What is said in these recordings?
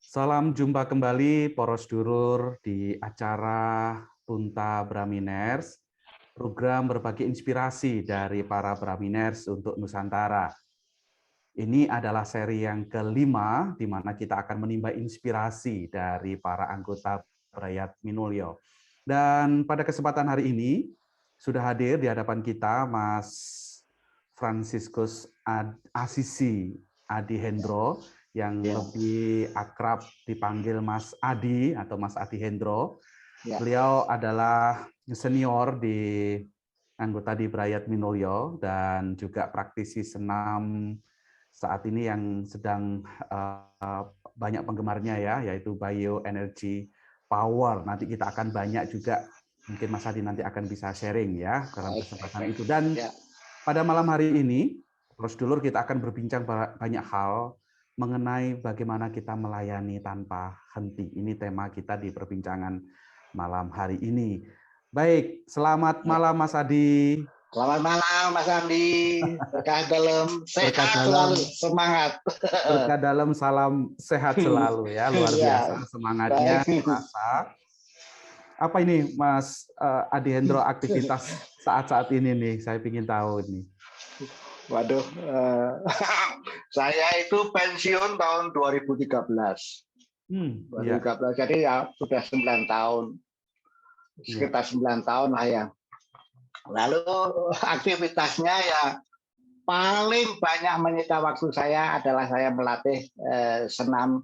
Salam jumpa kembali poros dulur di acara Tunta Braminers, program berbagi inspirasi dari para Braminers untuk Nusantara. Ini adalah seri yang kelima di mana kita akan menimba inspirasi dari para anggota Brayat Minulyo. Dan pada kesempatan hari ini sudah hadir di hadapan kita Mas Franciscus Asisi Adi Hendro, yang lebih akrab dipanggil Mas Adi atau Mas Adi Hendro. Beliau adalah senior di anggota di Brayat Minulyo dan juga praktisi senam saat ini yang sedang banyak penggemarnya ya, yaitu Bioenergy Power. Nanti kita akan banyak juga, mungkin Mas Adi nanti akan bisa sharing ya dalam kesempatan itu. Dan pada malam hari ini, Poros Dulur, kita akan berbincang banyak hal mengenai bagaimana kita melayani tanpa henti. Ini tema kita di perbincangan malam hari ini. Baik, selamat malam Mas Adi. Selamat malam Mas Andi. Berkah dalam, sehat selalu, semangat. Berkah dalam, salam sehat selalu ya, luar biasa semangatnya terasa. Apa ini Mas Adi Hendro aktivitas saat-saat ini nih? Saya ingin tahu nih. Waduh, saya itu pensiun tahun 2013. 2013, jadi ya sudah 9 tahun. Sekitar 9 tahun lah ya. Lalu aktivitasnya ya paling banyak menyita waktu saya adalah saya melatih senam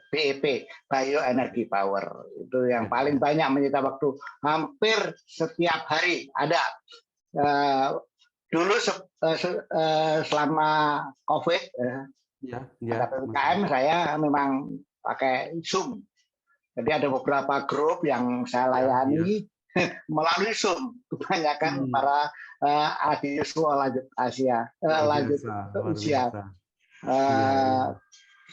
BEP, Bioenergy Power. Itu yang paling banyak menyita waktu. Hampir setiap hari ada. Dulu selama COVID, ada PPKM, saya memang pakai Zoom. Jadi ada beberapa grup yang saya layani melalui Zoom, kebanyakan para adik Yuswa lanjut usia.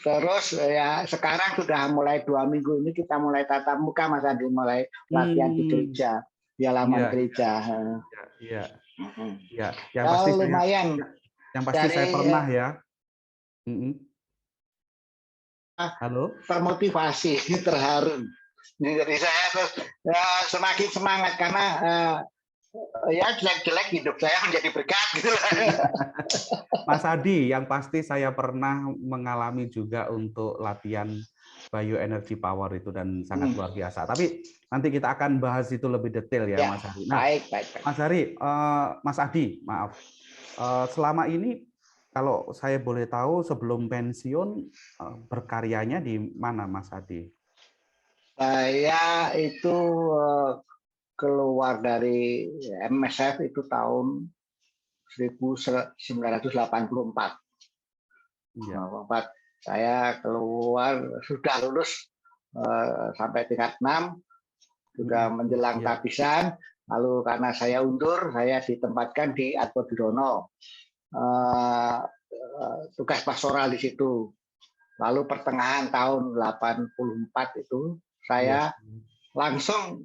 Terus ya sekarang sudah mulai 2 minggu ini kita mulai tatap muka, Mas Andi, mulai latihan di gereja, di halaman gereja. Iya, yang pasti lumayan. Yang pasti saya pernah ya. Halo. Termotivasi, terharu. Jadi saya semakin semangat karena ya jelek-jelek hidup saya menjadi berkat gitu. Mas Adi, yang pasti saya pernah mengalami juga untuk latihan Bioenergy Power itu dan sangat luar biasa. Tapi nanti kita akan bahas itu lebih detail ya, Mas Adi. Nah, baik. Mas Adi, maaf. Selama ini kalau saya boleh tahu sebelum pensiun berkaryanya di mana, Mas Adi? Saya itu keluar dari MSF itu tahun 1984. Saya keluar, sudah lulus sampai tingkat 6, sudah menjelang tabisan. Lalu karena saya undur, saya ditempatkan di Argodirono, tugas pastoral di situ. Lalu pertengahan tahun 84 itu saya langsung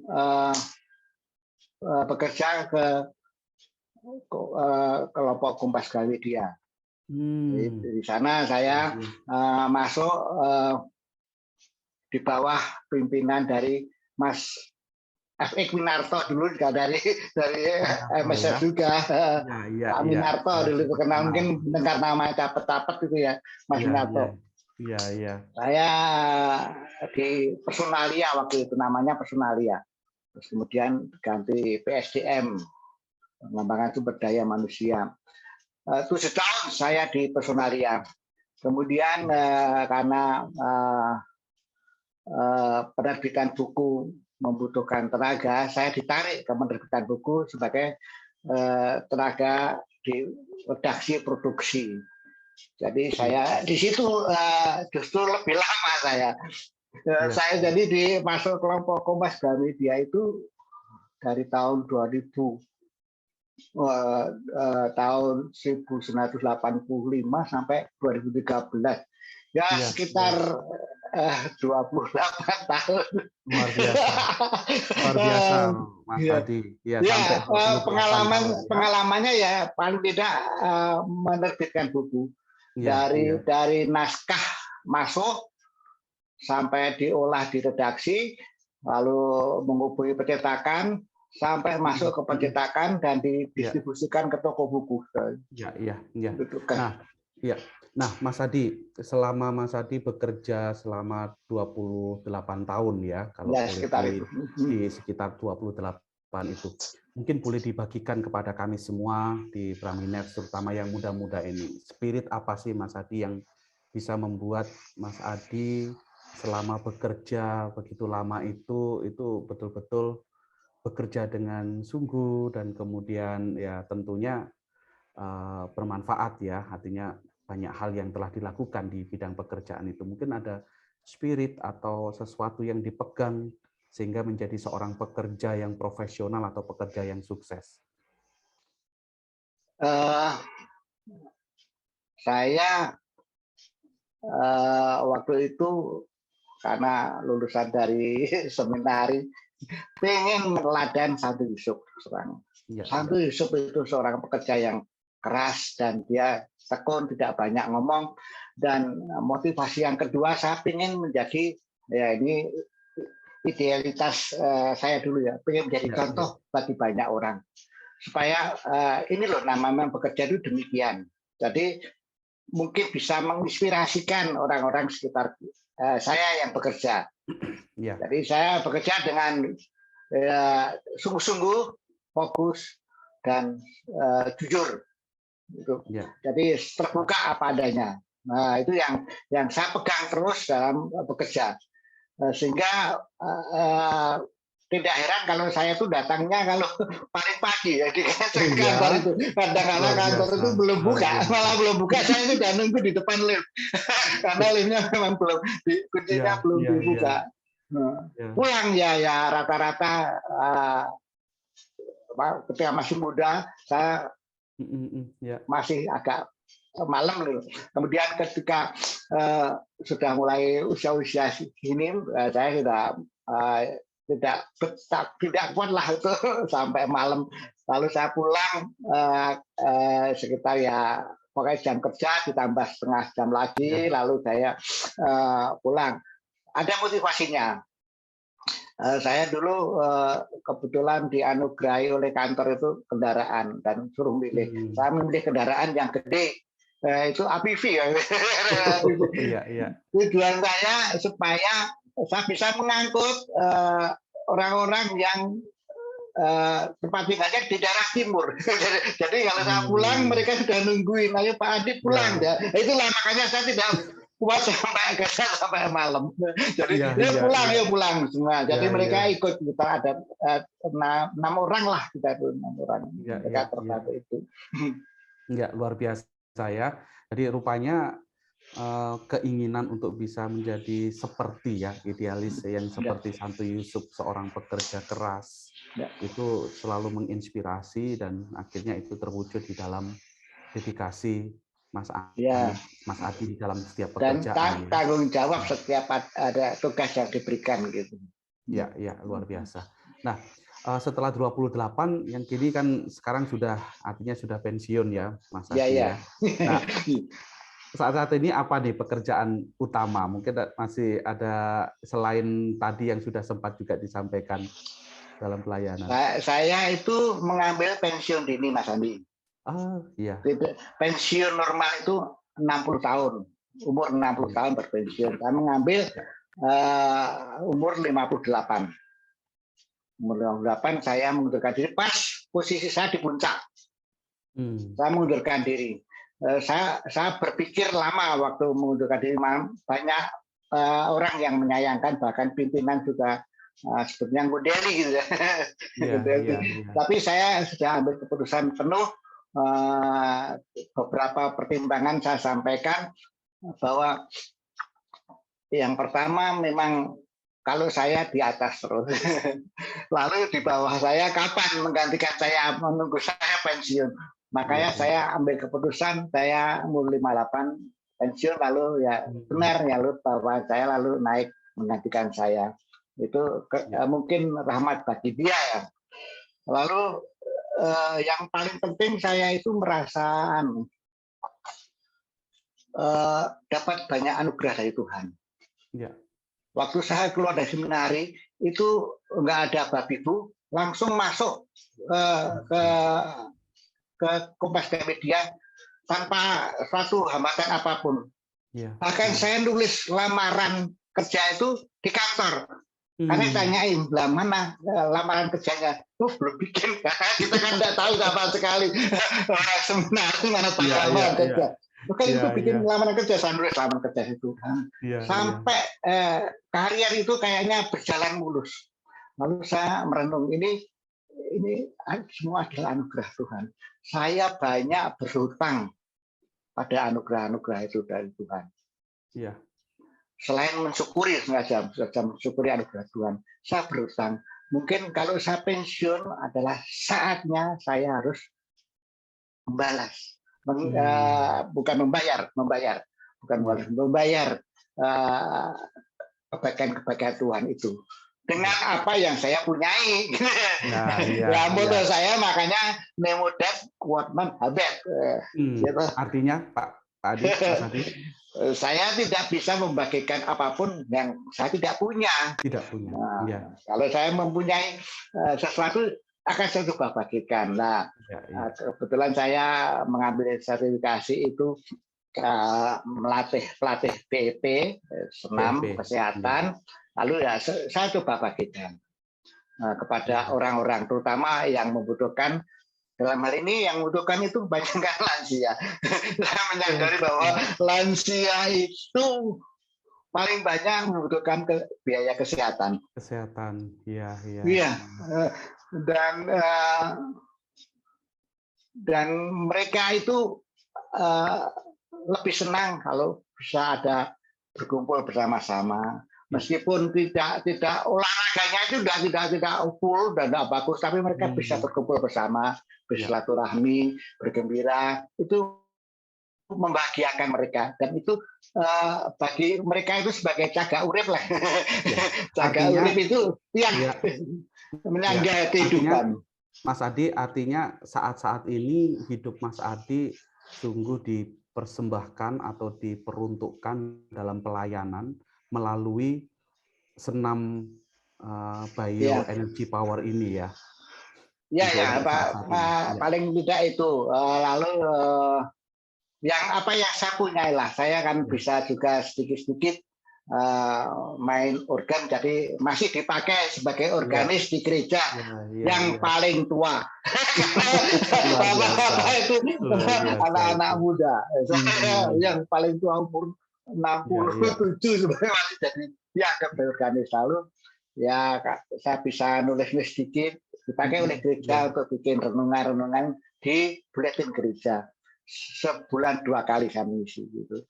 bekerja ke kelompok Kompas Gramedia. Di sana saya masuk di bawah pimpinan dari Mas F.E. Winarto dulu, dari MSF juga. Pak Winarto dulu terkenal, mungkin dengar nama Capet-Capet itu ya, Mas Winarto. Saya di Personalia waktu itu, namanya Personalia. Terus kemudian ganti PSDM, pengembangan sumber daya manusia. 7 tahun saya di Personalia. Kemudian karena penerbitan buku membutuhkan tenaga, saya ditarik ke penerbitan buku sebagai tenaga di redaksi produksi. Jadi saya di situ justru lebih lama saya. Saya jadi masuk kelompok Kompas Gramedia itu dari tahun 2000, tahun 1985 sampai 2013. Ya sekitar 28 tahun. Luar biasa Mas Adi. Ya, pengalamannya ya paling tidak menerbitkan buku. Dari naskah masuk sampai diolah di redaksi, lalu menghubungi percetakan, sampai masuk ke percetakan dan didistribusikan ke toko buku. Ya. Nah, ya. Nah, Mas Adi, selama Mas Adi bekerja selama 28 tahun ya, kalau ya, boleh sekitar itu. di sekitar 28 itu. Mungkin boleh dibagikan kepada kami semua di Braminers, terutama yang muda-muda ini. Spirit apa sih Mas Adi yang bisa membuat Mas Adi selama bekerja begitu lama itu betul-betul bekerja dengan sungguh dan kemudian ya tentunya bermanfaat ya, artinya banyak hal yang telah dilakukan di bidang pekerjaan itu. Mungkin ada spirit atau sesuatu yang dipegang sehingga menjadi seorang pekerja yang profesional atau pekerja yang sukses. Saya waktu itu karena lulusan dari seminari, pengen meneladani Santo Yusuf. Santo Yusuf itu seorang pekerja yang keras dan dia tekun, tidak banyak ngomong. Dan motivasi yang kedua, saya pengen menjadi, ya ini idealitas saya dulu ya, pengen menjadi contoh bagi banyak orang. Supaya ini loh namanya bekerja itu demikian. Jadi mungkin bisa menginspirasikan orang-orang sekitar saya yang bekerja. Jadi saya bekerja dengan sungguh-sungguh, fokus, dan jujur. Jadi terbuka apa adanya. Nah, itu yang saya pegang terus dalam bekerja. Sehingga tidak heran kalau saya tuh datangnya kalau paling pagi ya di kantor itu. Kadang-kadang kantor itu belum buka, malah belum buka saya sudah nunggu di depan lift karena liftnya memang belum kuncinya belum dibuka. Pulang ya rata-rata ketika masih muda saya masih agak malam loh. Kemudian ketika sudah mulai usia-usia ini saya sudah tidak kuat lah itu sampai malam. Lalu saya pulang sekitar ya pokoknya jam kerja ditambah setengah jam lagi, lalu saya pulang. Ada motivasinya. Saya dulu kebetulan dianugerahi oleh kantor itu kendaraan dan suruh milih. Saya memilih kendaraan yang gede. Itu APV ya. Tujuan saya supaya saya bisa mengangkut orang-orang yang tempat tinggalnya di daerah timur. Jadi kalau saya pulang mereka sudah nungguin, ayo Pak Adi pulang ya. Itulah makanya saya tidak kuat sampai malam. Jadi pulang semua. Jadi mereka ikut, kita ada 6 orang lah, kita itu 6 orang. Mereka terbantu itu. Luar biasa ya. Jadi rupanya keinginan untuk bisa menjadi seperti ya idealis yang seperti Santo Yusuf, seorang pekerja keras, itu selalu menginspirasi dan akhirnya itu terwujud di dalam dedikasi Mas Adi di dalam setiap pekerjaan. Dan tanggung jawab setiap ada tugas yang diberikan gitu. Ya, luar biasa. Nah, setelah 28 yang kini kan sekarang sudah artinya sudah pensiun ya, Mas Adi ya. Nah, saat ini apa nih pekerjaan utama? Mungkin masih ada selain tadi yang sudah sempat juga disampaikan dalam pelayanan. Saya itu mengambil pensiun dini, Mas Andi. Pensiun normal itu 60 tahun. Umur 60 tahun berpensiun. Saya mengambil umur 58. Umur 58 saya mengundurkan diri pas posisi saya di puncak. Saya mengundurkan diri. Saya berpikir lama waktu mengundurkan diri. Banyak orang yang menyayangkan, bahkan pimpinan juga sebetulnya ngudeli gitu ya. Tapi saya sudah ambil keputusan penuh. Beberapa pertimbangan saya sampaikan bahwa yang pertama memang kalau saya di atas terus, lalu di bawah saya kapan menggantikan saya, menunggu saya pensiun. Makanya saya ambil keputusan saya umur 58 pensiun, lalu ya benar ya lalu bahwa saya lalu naik menggantikan saya. Itu mungkin rahmat bagi dia ya. Lalu yang paling penting saya itu merasa dapat banyak anugerah dari Tuhan. waktu saya keluar dari seminari itu nggak ada babi bu, langsung masuk ke Kompas Media tanpa suatu hambatan apapun. Bahkan saya nulis lamaran kerja itu di kantor. Karena tanyain, lah mana lamaran kerjanya? Belum bikin, karena kita kan nggak tahu sama sekali. Seminari mana tahu lamaran kerja. Maka itu bikin lamaran kerja, saya nulis lamaran kerja itu. Sampai karier itu kayaknya berjalan mulus. Lalu saya merenung, ini semua adalah anugerah Tuhan. Saya banyak berhutang pada anugerah-anugerah itu dari Tuhan. Selain mensyukuri sengaja mensyukuri anugerah Tuhan, saya berhutang. Mungkin kalau saya pensiun adalah saatnya saya harus membalas, bukan membayar kebaikan Tuhan itu dengan apa yang saya punyai. Moto saya makanya nemo debt quod non habet. Artinya Pak Adi, Mas Adi? Saya tidak bisa membagikan apapun yang saya tidak punya. Kalau saya mempunyai sesuatu akan saya coba bagikan. Nah, kebetulan saya mengambil sertifikasi itu pelatih PEP, senam kesehatan. Lalu ya saya coba bagikan kepada orang-orang, terutama yang membutuhkan. Dalam hal ini yang membutuhkan itu banyak lansia. Saya menyadari bahwa lansia itu paling banyak membutuhkan biaya kesehatan. Iya. Dan mereka itu lebih senang kalau bisa ada berkumpul bersama-sama. Meskipun tidak olahraganya itu tidak full dan tidak bagus, tapi mereka bisa berkumpul bersama, bersilaturahmi, bergembira, itu membahagiakan mereka. Dan itu bagi mereka itu sebagai cagak urip lah. Cagak urip itu yang menyangga kehidupan. Mas Adi, artinya saat-saat ini hidup Mas Adi sungguh dipersembahkan atau diperuntukkan dalam pelayanan melalui senam bioenergy power ini ya. Ya, paling tidak itu. Lalu yang apa yang saya punya lah, saya kan bisa juga sedikit-sedikit main organ, jadi masih dipakai sebagai organis di gereja yang paling tua. Bapak-bapak itu anak-anak muda, yang paling tua umur 67 sebenarnya masih jadi dianggap organis. Lalu ya saya bisa nulis-nulis sedikit, dipakai oleh gereja untuk bikin renungan-renungan di buletin gereja. Sebulan 2 kali saya mengisi gitu.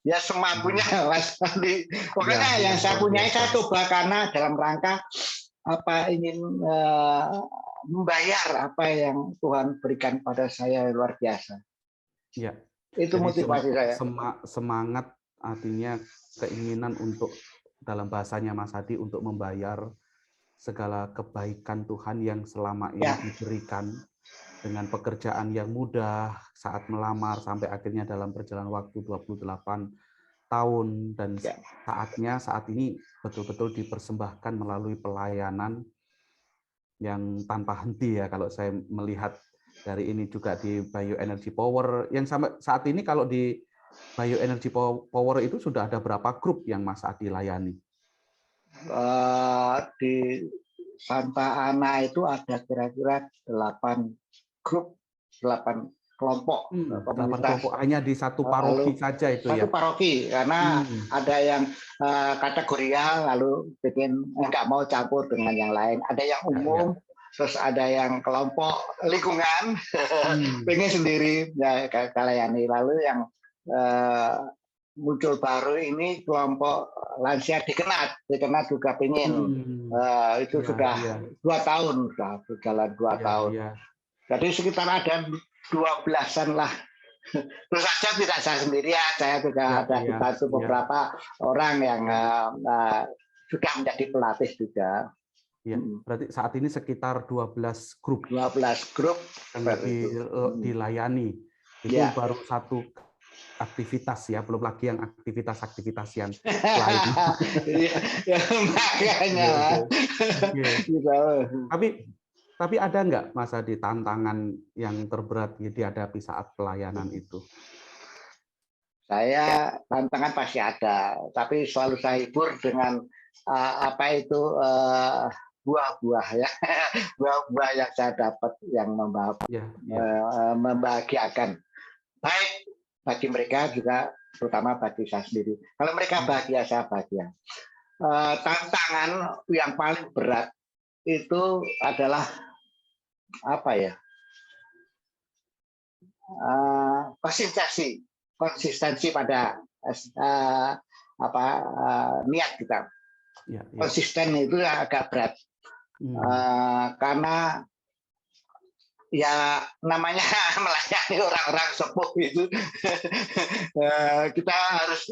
Ya semampunya Mas Andi. Pokoknya yang saya punya saya coba karena dalam rangka apa ingin membayar apa yang Tuhan berikan pada saya luar biasa. Ya. Itu motivasi saya. Semangat artinya keinginan untuk dalam bahasanya Mas Adi untuk membayar segala kebaikan Tuhan yang selama ini diberikan dengan pekerjaan yang mudah saat melamar sampai akhirnya dalam perjalanan waktu 28 tahun dan saatnya saat ini betul-betul dipersembahkan melalui pelayanan yang tanpa henti ya kalau saya melihat dari ini juga di Bioenergy Power yang sampai saat ini kalau di Bioenergy Power itu sudah ada berapa grup yang Mas Adi layani? Di Santa Ana itu ada kira-kira 8 grup, 8 kelompok komunitas. Kelompok hanya di satu paroki saja itu ya? Satu paroki, karena ada yang kategorial, lalu bikin nggak mau campur dengan yang lain. Ada yang umum, terus ada yang kelompok lingkungan, pengen sendiri ya kalayani. Lalu yang muncul baru ini kelompok lansia dikenat juga pengen. Itu sudah 2 tahun, sudah berjalan 2 tahun. Jadi sekitar ada 12-an lah. Terus saja tidak saya sendirian, saya juga ada dibantu beberapa orang yang sudah menjadi pelatih juga. Ya, berarti saat ini sekitar 12 grup. 12 grup yang dilayani. Itu baru satu aktivitas ya, belum lagi yang aktivitas yang lain. Ya, makanya. Tapi ada nggak Mas Adi tantangan yang terberat yang dihadapi saat pelayanan itu? Saya tantangan pasti ada, tapi selalu saya hibur dengan buah-buah ya, buah-buah yang saya dapat yang membahagiakan. Baik bagi mereka juga, terutama bagi saya sendiri. Kalau mereka bahagia, saya bahagia. Tantangan yang paling berat itu adalah apa ya? Konsistensi pada niat kita. Konsisten itu agak berat. Karena ya namanya melayani orang-orang sepuh itu kita harus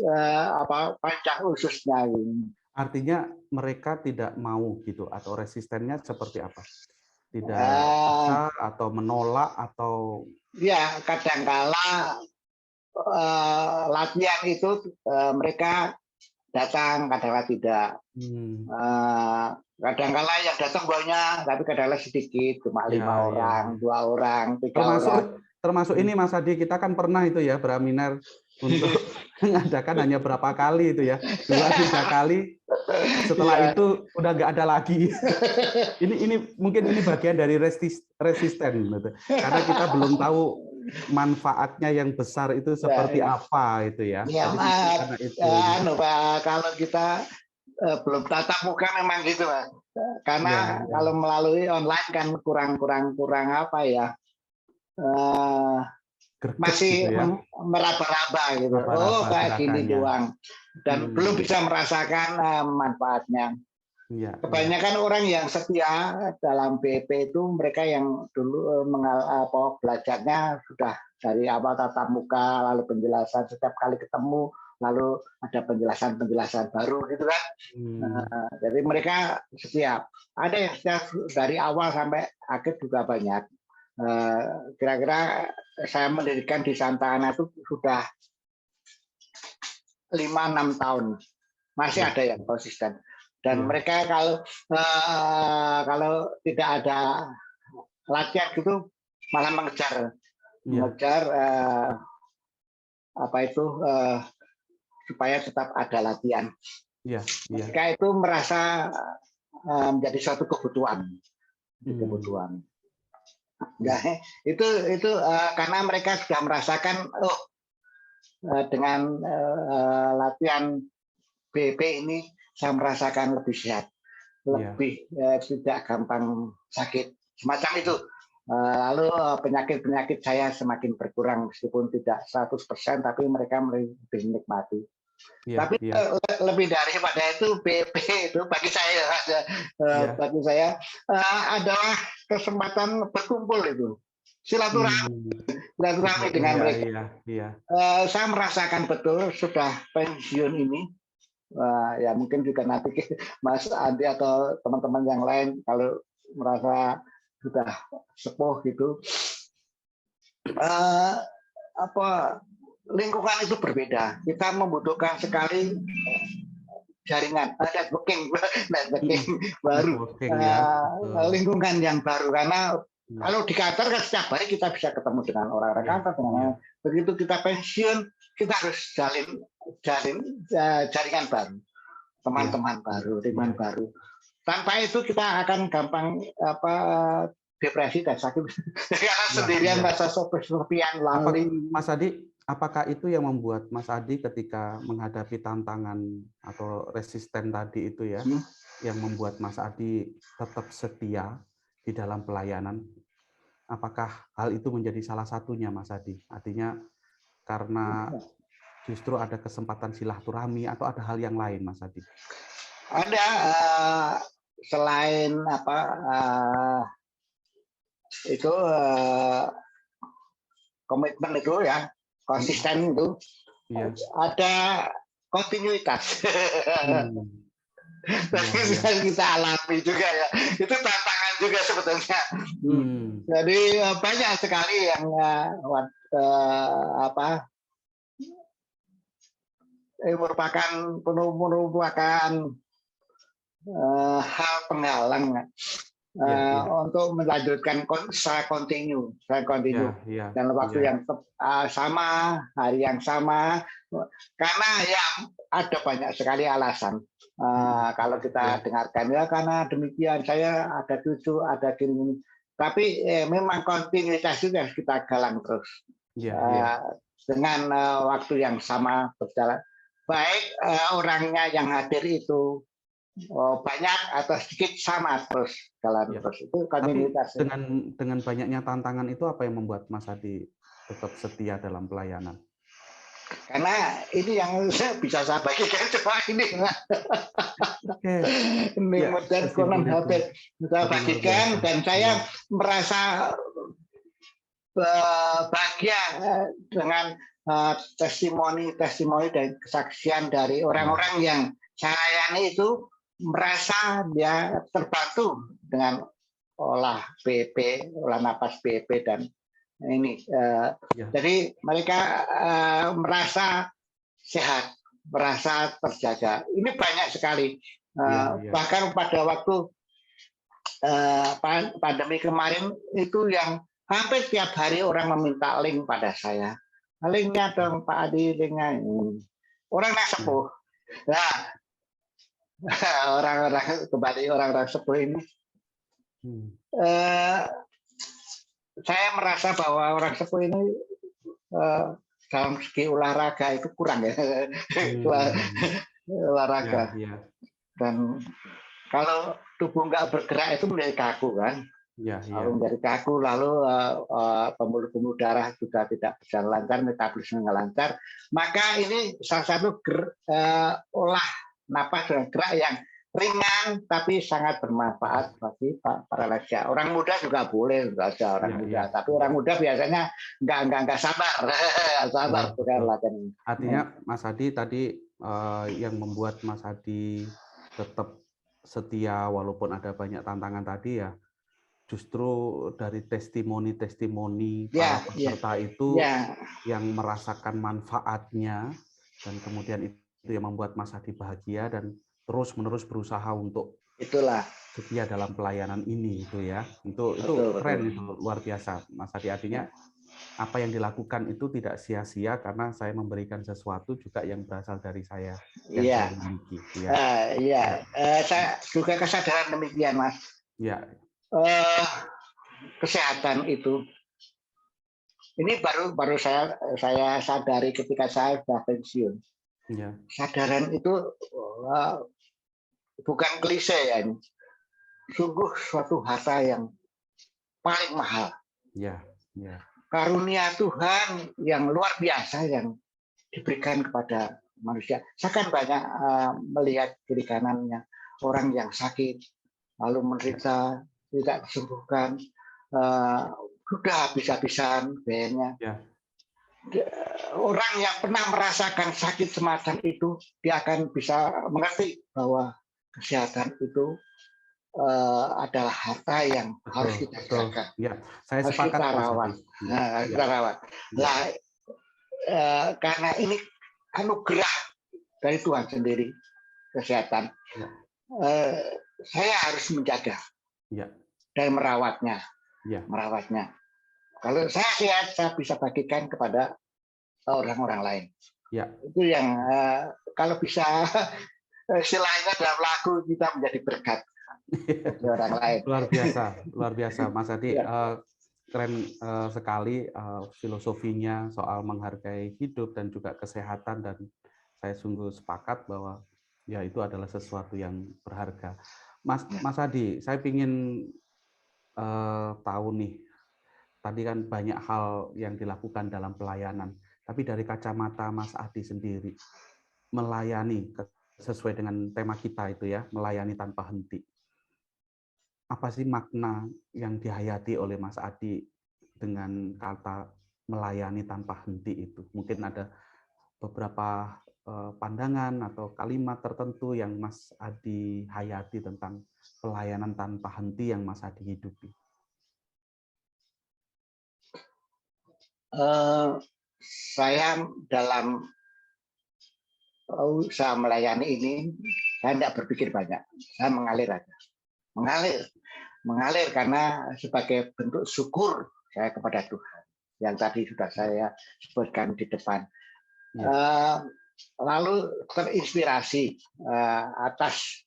pancang ususnya. Artinya mereka tidak mau gitu, atau resistennya seperti apa? Tidak bisa atau menolak atau ya kadangkala latihan itu mereka datang, kadang-kala tidak. Kadang-kala yang datang banyak, tapi kadang-kala sedikit, cuma 5 orang, 2 orang, 3 orang. Termasuk ini Mas Adi, kita kan pernah itu ya Braminer untuk mengadakan hanya berapa kali itu ya, 2-3 kali. Setelah itu udah nggak ada lagi. Ini mungkin ini bagian dari resisten, gitu. Karena kita belum tahu manfaatnya yang besar itu seperti apa itu ya. Ya, kalau kita belum tatap muka memang gitu, Mas. Karena kalau melalui online kan kurang apa ya. Masih gitu ya, meraba-raba gitu. Kayak gini doang. Dan belum bisa merasakan manfaatnya. Kebanyakan orang yang setia dalam BP itu mereka yang dulu belajarnya sudah dari awal tatap muka, lalu penjelasan setiap kali ketemu, lalu ada penjelasan baru gitu kan. Jadi mereka setia. Ada yang setia dari awal sampai akhir juga banyak. Kira-kira saya mendirikan di Santa Ana itu sudah 5-6 tahun. Masih ada yang konsisten. Dan mereka kalau tidak ada latihan gitu malah mengejar supaya tetap ada latihan. Mereka itu merasa menjadi suatu kebutuhan. Nah, itu karena mereka sudah merasakan dengan latihan BP ini saya merasakan lebih sehat, lebih tidak gampang sakit, semacam itu. Lalu penyakit saya semakin berkurang meskipun tidak 100%, tapi mereka lebih menikmati. Tapi lebih daripada itu BP itu bagi saya adalah kesempatan berkumpul itu, silaturahmi dengan mereka. Saya merasakan betul sudah pensiun ini. Ya mungkin juga nanti Mas Andi atau teman-teman yang lain kalau merasa sudah sepuh gitu, lingkungan itu berbeda. Kita membutuhkan sekali jaringan, networking baru, lingkungan yang baru. Karena kalau di Qatar kan setiap hari kita bisa ketemu dengan orang-orang Qatar. Begitu kita pensiun, kita harus jaringan baru, teman-teman baru, teman baru. Tanpa itu kita akan gampang depresi dan sakit. Karena sendirian masa kesepian lalu. Mas Adi, apakah itu yang membuat Mas Adi ketika menghadapi tantangan atau resisten tadi itu ya, yang membuat Mas Adi tetap setia di dalam pelayanan? Apakah hal itu menjadi salah satunya, Mas Adi? Artinya karena justru ada kesempatan silaturahmi atau ada hal yang lain, Mas Adi? Ada selain itu komitmen itu ya, konsisten itu, ada kontinuitas. Yang kita alami juga ya, itu tantangan juga sebetulnya. Jadi banyak sekali yang merupakan hal penghalang untuk melanjutkan secara kontinu dalam waktu yang sama, hari yang sama, karena ya ada banyak sekali alasan. Kalau kita dengarkan ya karena demikian saya ada cucu, ada gini, tapi memang kontinuitas itu harus kita galang terus dengan waktu yang sama berjalan. Baik orangnya yang hadir itu banyak atau sedikit sama terus jalan terus itu kontinuitas. Tapi dengan banyaknya tantangan itu apa yang membuat Mas Adi tetap setia dalam pelayanan? Karena ini yang bisa saya bagikan coba ini. Ini modern Conan Habit saya bagikan dan saya merasa bahagia dengan testimoni dan kesaksian dari orang-orang yang saya layani itu merasa dia terbantu dengan olah napas BP dan ini. Jadi mereka merasa sehat, merasa terjaga. Ini banyak sekali. Bahkan pada waktu pandemi kemarin itu yang hampir tiap hari orang meminta link pada saya. Linknya dong Pak Adi, linknya. Orang sepuh. Nah, orang-orang sepuh ini saya merasa bahwa orang sepuh ini dalam segi olahraga itu kurang ya. Olahraga. Dan kalau tubuh nggak bergerak itu menjadi kaku kan. Menjadi kaku, lalu pembuluh darah juga tidak bisa lancar, metabolisme nggak lancar. Maka ini salah satu olah napas dan gerak yang ringan tapi sangat bermanfaat bagi para lansia. Orang muda juga boleh, nggak ada orang muda. Tapi orang muda biasanya nggak sabar, bukan latihan. Artinya Mas Adi tadi yang membuat Mas Adi tetap setia walaupun ada banyak tantangan tadi ya, justru dari testimoni para peserta itu yang merasakan manfaatnya dan kemudian itu yang membuat Mas Adi bahagia dan terus-menerus berusaha untuk setia dalam pelayanan ini itu ya. Itu keren, itu luar biasa Mas Adi. Artinya apa yang dilakukan itu tidak sia-sia karena saya memberikan sesuatu juga yang berasal dari saya yang saya miliki. Saya juga kesadaran demikian Mas. Kesehatan itu ini baru saya sadari ketika saya sudah pensiun. Sadaran itu bukan klise ya, ini sungguh suatu harta yang paling mahal. Karunia Tuhan yang luar biasa yang diberikan kepada manusia. Saya kan banyak melihat kiri kanannya orang yang sakit lalu menderita tidak disembuhkan, sudah habis-habisan biayanya. Orang yang pernah merasakan sakit semacam itu, dia akan bisa mengerti bahwa kesehatan itu adalah harta yang harus kita jaga. Saya harus sepakat, kita rawat. Kita rawat. Nah, karena ini anugerah dari Tuhan sendiri, kesehatan. Saya harus menjaga dan merawatnya. Kalau saya sehat, saya bisa bagikan kepada orang-orang lain. Itu yang kalau bisa istilahnya dalam lagu kita menjadi berkat bagi orang lain. Luar biasa, Mas Adi. Keren sekali filosofinya soal menghargai hidup dan juga kesehatan, dan saya sungguh sepakat bahwa ya itu adalah sesuatu yang berharga. Mas Adi, saya ingin tahu nih, tadi kan banyak hal yang dilakukan dalam pelayanan, tapi dari kacamata Mas Adi sendiri, melayani sesuai dengan tema kita itu ya, melayani tanpa henti. Apa sih makna yang dihayati oleh Mas Adi dengan kata melayani tanpa henti itu? Mungkin ada beberapa pandangan atau kalimat tertentu yang Mas Adi hayati tentang pelayanan tanpa henti yang Mas Adi hidupi. Saya dalam usaha melayani ini, saya tidak berpikir banyak. Saya mengalir aja. Mengalir karena sebagai bentuk syukur saya kepada Tuhan. Yang tadi sudah saya sebutkan di depan. Lalu terinspirasi atas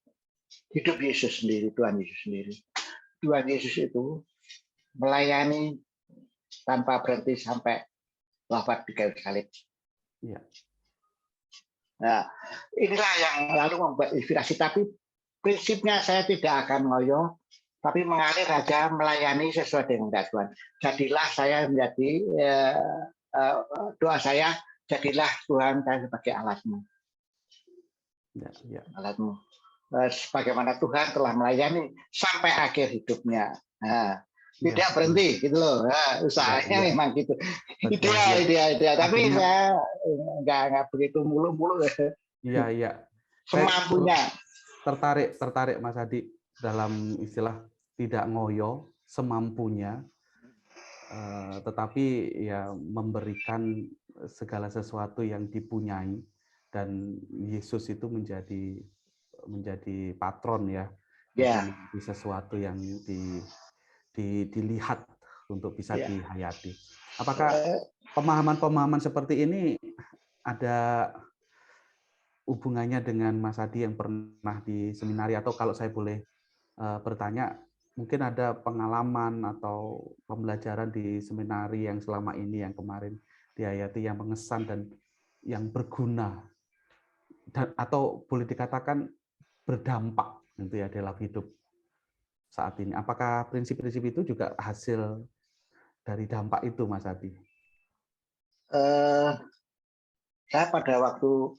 hidup Yesus sendiri, Tuhan Yesus sendiri. Tuhan Yesus itu melayani tanpa berhenti sampai wafat di kayu salib. Ya. Nah, inilah yang lalu membuat inspirasi. Tapi prinsipnya saya tidak akan ngoyo, tapi mengalir aja melayani sesuai dengan kehendak Tuhan. Jadilah saya menjadi doa saya, jadilah Tuhan saya sebagai alatmu. Alatmu. Sebagaimana Tuhan telah melayani sampai akhir hidupnya. Nah, tidak berhenti gitu loh. Nah, usahanya memang gitu. Ideal. Tapi saya nggak begitu mulu-mulu. Iya. Semampunya. Tertarik Mas Adi dalam istilah tidak ngoyo, semampunya, tetapi ya memberikan segala sesuatu yang dipunyai, dan Yesus itu menjadi patron ya, menjadi sesuatu yang dilihat untuk bisa dihayati. Apakah pemahaman-pemahaman seperti ini ada hubungannya dengan Mas Adi yang pernah di seminari, atau kalau saya boleh bertanya, mungkin ada pengalaman atau pembelajaran di seminari yang selama ini, yang kemarin dihayati, yang mengesan dan yang berguna, dan atau boleh dikatakan berdampak gitu ya dalam hidup saat ini. Apakah prinsip-prinsip itu juga hasil dari dampak itu, Mas Adi? Saya pada waktu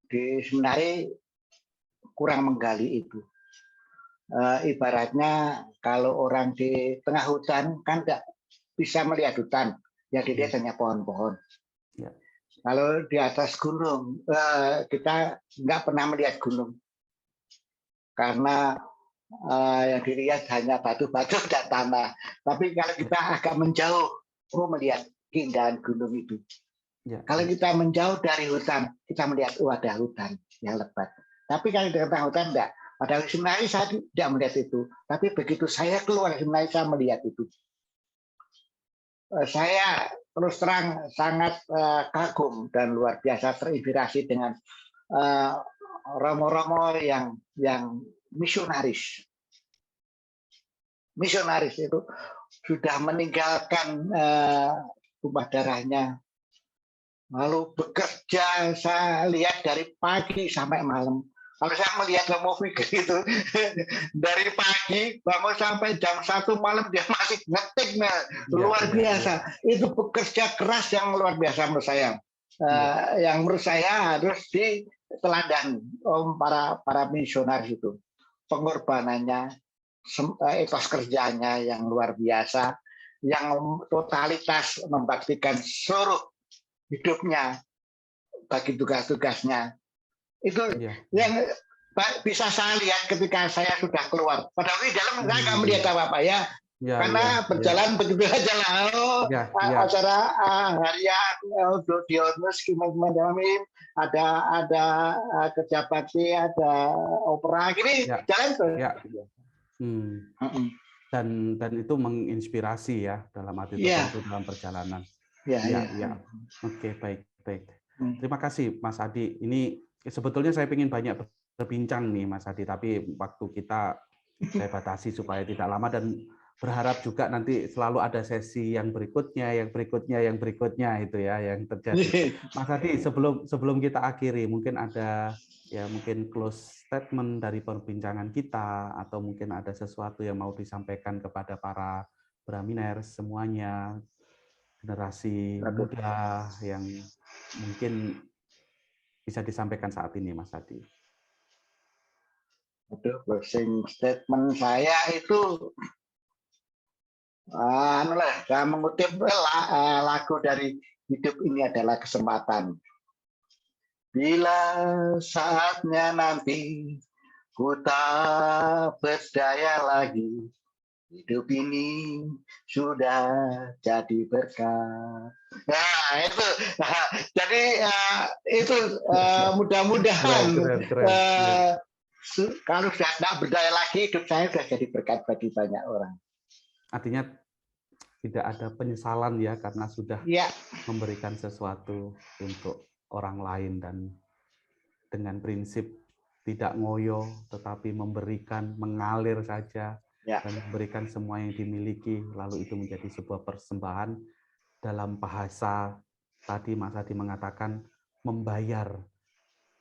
di seminari kurang menggali itu. Ibaratnya kalau orang di tengah hutan kan nggak bisa melihat hutan, yang dilihat hanya pohon-pohon. Ya. Kalau di atas gunung, kita nggak pernah melihat gunung. Karena yang dilihat hanya batu-batu dan tanah. Tapi kalau kita agak menjauh, melihat keindahan gunung itu. Ya. Kalau kita menjauh dari hutan, kita melihat ada hutan yang lebat. Tapi kalau di tengah hutan enggak. Pada seminari saya tidak melihat itu. Tapi begitu saya keluar dari seminari, saya melihat itu. Saya terus terang sangat kagum dan luar biasa terinspirasi dengan romo-romo yang misionaris. Misionaris itu sudah meninggalkan tumpah darahnya, lalu bekerja. Saya lihat dari pagi sampai malam. Kalau saya melihat romo Fikri itu dari pagi bangun sampai jam 1 malam dia masih ngetik, luar biasa. Itu bekerja keras yang luar biasa menurut saya. Yang menurut saya harus diteladani para misionaris itu. Pengorbanannya, etos kerjanya yang luar biasa, yang totalitas membaktikan seluruh hidupnya bagi tugas-tugasnya. Itu yang bisa saya lihat ketika saya sudah keluar. Padahal di dalam saya nggak melihat apa-apa ya. Karena berjalan begitu aja lah. Acara harian Dionus Kimamin, ada kerja bakti, ada opera, gini jalan tuh. Dan itu menginspirasi ya dalam arti tertentu dalam perjalanan. Oke, baik. Terima kasih Mas Adi. Ini sebetulnya saya ingin banyak berbincang nih Mas Adi, tapi waktu kita saya batasi supaya tidak lama, dan berharap juga nanti selalu ada sesi yang berikutnya itu ya yang terjadi. Mas Adi, sebelum kita akhiri, mungkin ada mungkin close statement dari perbincangan kita, atau mungkin ada sesuatu yang mau disampaikan kepada para Braminers semuanya, generasi muda yang mungkin bisa disampaikan saat ini, Mas Adi. Closing statement saya itu, saya mengutip lagu dari Hidup Ini Adalah Kesempatan. Bila saatnya nanti ku tak berdaya lagi, hidup ini sudah jadi berkah. Nah itu, jadi itu mudah-mudahan kalau sudah tidak berdaya lagi, hidup saya sudah jadi berkat bagi banyak orang. Artinya tidak ada penyesalan ya, karena sudah memberikan sesuatu untuk orang lain, dan dengan prinsip tidak ngoyo, tetapi memberikan, mengalir saja, dan memberikan semua yang dimiliki, lalu itu menjadi sebuah persembahan. Dalam bahasa tadi Mas Adi mengatakan membayar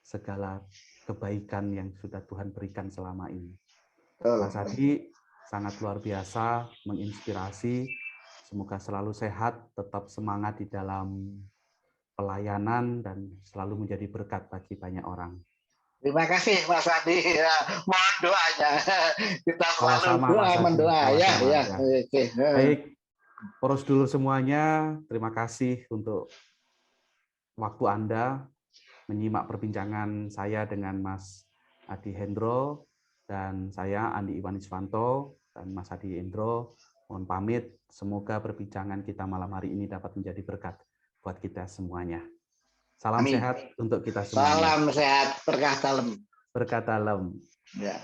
segala kebaikan yang sudah Tuhan berikan selama ini. Mas Adi sangat luar biasa, menginspirasi. Semoga selalu sehat, tetap semangat di dalam pelayanan, dan selalu menjadi berkat bagi banyak orang. Terima kasih Mas Adi. Ya, mohon doanya. Kita selalu mendoa. Ya. Baik, poros dulur semuanya, terima kasih untuk waktu Anda menyimak perbincangan saya dengan Mas Adi Hendro, dan saya Andi Iwan Iswanto, dan Mas Adi Hendro. Mohon pamit, semoga perbincangan kita malam hari ini dapat menjadi berkat buat kita semuanya. Salam sehat untuk kita semuanya. Salam sehat, berkah dalam. Berkah dalam. Ya.